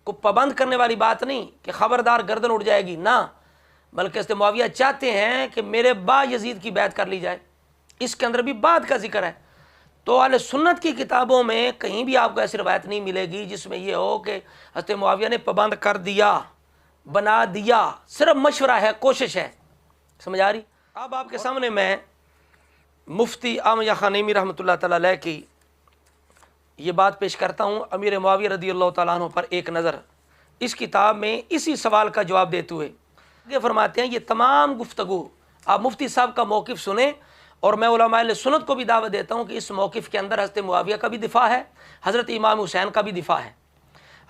کو پابند کرنے والی بات نہیں کہ خبردار گردن اٹھ جائے گی، نہ، بلکہ حضرت معاویہ چاہتے ہیں کہ میرے با یزید کی بیعت کر لی جائے، اس کے اندر بھی بعد کا ذکر ہے۔ تو اہل سنت کی کتابوں میں کہیں بھی آپ کو ایسی روایت نہیں ملے گی جس میں یہ ہو کہ حضرت معاویہ نے پابند کر دیا، بنا دیا، صرف مشورہ ہے، کوشش ہے، سمجھ آ رہی؟ اب آپ کے سامنے میں مفتی احمد یحییٰ نعیمی رحمۃ اللہ تعالیٰ علیہ کی یہ بات پیش کرتا ہوں، امیر معاویہ رضی اللہ تعالیٰ عنہ پر ایک نظر، اس کتاب میں اسی سوال کا جواب دیتے ہوئے یہ فرماتے ہیں، یہ تمام گفتگو آپ مفتی صاحب کا موقف سنیں، اور میں علماء اہل سنت کو بھی دعوت دیتا ہوں کہ اس موقف کے اندر حضرت معاویہ کا بھی دفاع ہے، حضرت امام حسین کا بھی دفاع ہے۔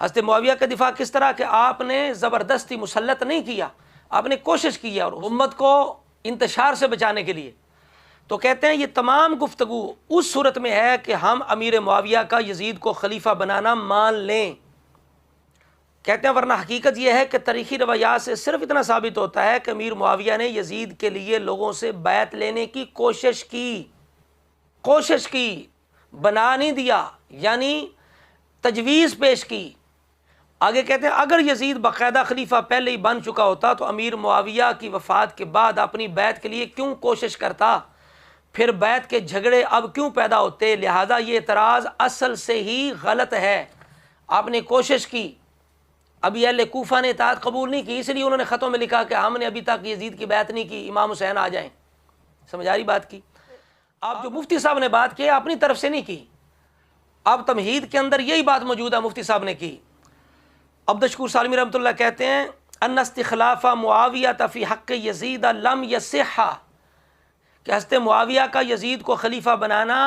حضرت معاویہ کا دفاع کس طرح کہ آپ نے زبردستی مسلط نہیں کیا، آپ نے کوشش کی ہے اور امت کو انتشار سے بچانے کے لیے۔ تو کہتے ہیں یہ تمام گفتگو اس صورت میں ہے کہ ہم امیر معاویہ کا یزید کو خلیفہ بنانا مان لیں۔ کہتے ہیں ورنہ حقیقت یہ ہے کہ تاریخی روایات سے صرف اتنا ثابت ہوتا ہے کہ امیر معاویہ نے یزید کے لیے لوگوں سے بیعت لینے کی کوشش کی، بنا نہیں دیا، یعنی تجویز پیش کی۔ آگے کہتے ہیں اگر یزید باقاعدہ خلیفہ پہلے ہی بن چکا ہوتا تو امیر معاویہ کی وفات کے بعد اپنی بیعت کے لیے کیوں کوشش کرتا، پھر بیعت کے جھگڑے اب کیوں پیدا ہوتے؟ لہٰذا یہ اعتراض اصل سے ہی غلط ہے۔ آپ نے کوشش کی، ابھی اہل کوفہ نے اطاعت قبول نہیں کی، اس لیے انہوں نے خطوں میں لکھا کہ ہم نے ابھی تک یزید کی بیعت نہیں کی، امام حسین آ جائیں۔ سمجھ آ رہی بات کی؟ آپ جو مفتی صاحب نے بات کی اپنی طرف سے نہیں کی، اب تمہید کے اندر یہی بات موجود ہے، مفتی صاحب نے کی۔ عبدالشکور سالمی رحمۃ اللہ کہتے ہیں ان استخلاف معاویہ فی حق یزید لم یصح، کہ حضرت معاویہ کا یزید کو خلیفہ بنانا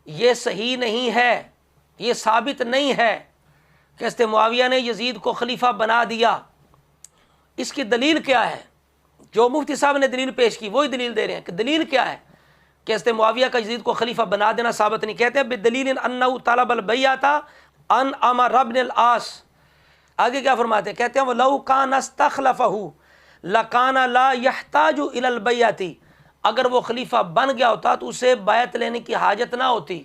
یہ صحیح نہیں ہے، یہ ثابت نہیں ہے کہ حضرت معاویہ نے یزید کو خلیفہ بنا دیا۔ اس کی دلیل کیا ہے؟ جو مفتی صاحب نے دلیل پیش کی وہی دلیل دے رہے ہیں کہ دلیل کیا ہے کہ حضرت معاویہ کا یزید کو خلیفہ بنا دینا ثابت نہیں۔ کہتے ہیں بدلیل انہ طلب البیعۃ عن عمرو بن العاص۔ آگے کیا فرماتے ہیں؟ کہتے ہیں وَلَوْ كَانَ اسْتَخْلَفَهُ لَكَانَ لَا يَحْتَاجُ إِلَى الْبَيْعَةِ، اگر وہ خلیفہ بن گیا ہوتا تو اسے بیعت لینے کی حاجت نہ ہوتی۔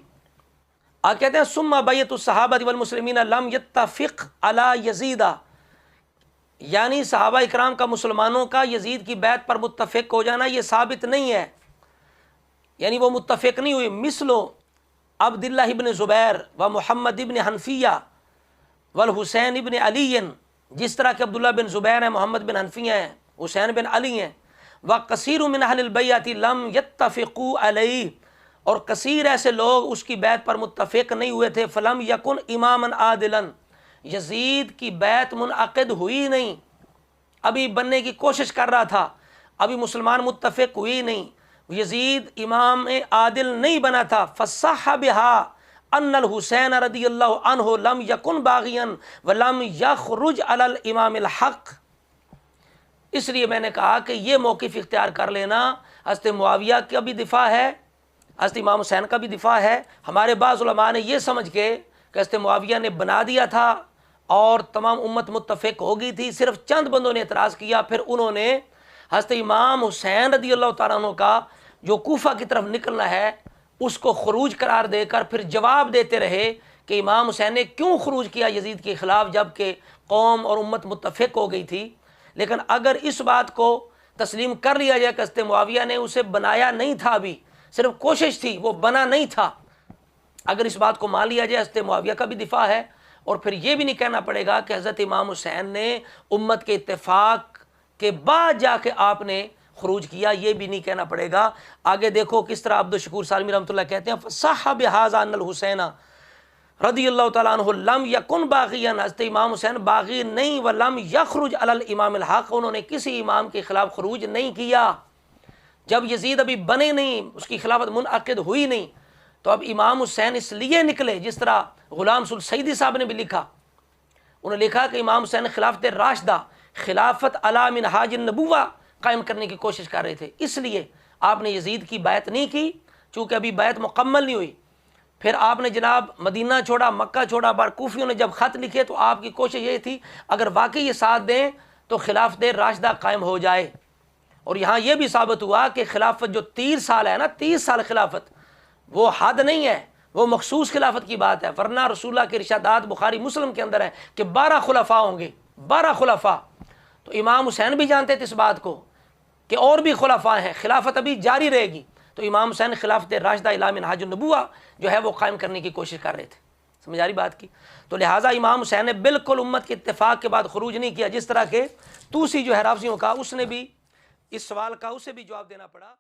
آگے کہتے ہیں ثُمَّ بَيْعَةُ الصَّحَابَةِ وَالْمُسْلِمِينَ لَمْ يَتَّفِقْ عَلَى يَزِيدَ، یعنی صحابہ اکرام کا مسلمانوں کا یزید کی بیعت پر متفق ہو جانا یہ ثابت نہیں ہے، یعنی وہ متفق نہیں ہوئی۔ مثل عبداللہ ابن زبیر و محمد ابن حنفیہ والحسین ابن علی، جس طرح کہ عبداللہ بن زبیر ہیں، محمد بن حنفیہ ہیں، حسین بن علی ہیں۔ وَقَصِيرٌ مِّنْ أَهْلِ الْبَيْعَةِ لَمْ يَتَّفِقُوا عَلَيْهِ، اور کثیر ایسے لوگ اس کی بیعت پر متفق نہیں ہوئے تھے۔ فَلَمْ يَكُنْ إِمَامًا عَادِلًا، یزید کی بیعت منعقد ہوئی نہیں، ابھی بننے کی کوشش کر رہا تھا، ابھی مسلمان متفق ہوئی نہیں، یزید امام عادل نہیں بنا تھا۔ فَصَحَّ بِهَا ان الحسین رضی اللہ عنہ لم یکن باغیا ولم یخرج علی الامام الحق۔ اس لیے میں نے کہا کہ یہ موقف اختیار کر لینا، حضرت معاویہ کا بھی دفاع ہے، حضرت امام حسین کا بھی دفاع ہے۔ ہمارے بعض علماء نے یہ سمجھ کے کہ حضرت معاویہ نے بنا دیا تھا اور تمام امت متفق ہو گئی تھی، صرف چند بندوں نے اعتراض کیا، پھر انہوں نے حضرت امام حسین رضی اللہ تعالیٰ عنہ کا جو کوفہ کی طرف نکلنا ہے اس کو خروج قرار دے کر پھر جواب دیتے رہے کہ امام حسین نے کیوں خروج کیا یزید کے خلاف جب کہ قوم اور امت متفق ہو گئی تھی۔ لیکن اگر اس بات کو تسلیم کر لیا جائے کہ حضرت معاویہ نے اسے بنایا نہیں تھا، ابھی صرف کوشش تھی، وہ بنا نہیں تھا، اگر اس بات کو مان لیا جائے حضرت معاویہ کا بھی دفاع ہے، اور پھر یہ بھی نہیں کہنا پڑے گا کہ حضرت امام حسین نے امت کے اتفاق کے بعد جا کے آپ نے خروج کیا، یہ بھی نہیں کہنا پڑے گا۔ آگے دیکھو کس طرح عبدالشکور سالمی رحمۃ اللہ کہتے ہیں فَصَحَّ بِهَذَا أَنَّ الْحُسَيْنَ رضی اللہ تعالیٰ عنہ لم یکن باغیا، حضرت امام حسین باغی نہیں، ولم یخرج علی الامام الحق، انہوں نے کسی امام کے خلاف خروج نہیں کیا۔ جب یزید ابھی بنے نہیں، اس کی خلافت منعقد ہوئی نہیں، تو اب امام حسین اس لیے نکلے، جس طرح غلام سیدی صاحب نے بھی لکھا، انہوں نے لکھا کہ امام حسین خلافت راشدہ، خلافت علی منہاج النبوہ قائم کرنے کی کوشش کر رہے تھے، اس لیے آپ نے یزید کی بیعت نہیں کی، چونکہ ابھی بیعت مکمل نہیں ہوئی۔ پھر آپ نے جناب مدینہ چھوڑا، مکہ چھوڑا، بار کوفیوں نے جب خط لکھے تو آپ کی کوشش یہ تھی اگر واقعی یہ ساتھ دیں تو خلافت راشدہ قائم ہو جائے۔ اور یہاں یہ بھی ثابت ہوا کہ خلافت جو 30 سال ہے نا، 30 سال خلافت وہ حد نہیں ہے، وہ مخصوص خلافت کی بات ہے، ورنہ رسول اللہ کے ارشادات بخاری مسلم کے اندر ہے کہ 12 خلفاء ہوں گے، 12 خلفاء۔ تو امام حسین بھی جانتے تھے اس بات کو کہ اور بھی خلفاء ہیں، خلافت ابھی جاری رہے گی، تو امام حسین خلافت راشدہ الی منہاج النبوہ جو ہے وہ قائم کرنے کی کوشش کر رہے تھے۔ سمجھ آ رہی بات کی؟ تو لہٰذا امام حسین نے بالکل امت کے اتفاق کے بعد خروج نہیں کیا، جس طرح کہ توسی جو ہے رافضیوں کا، اس نے بھی اس سوال کا اسے بھی جواب دینا پڑا۔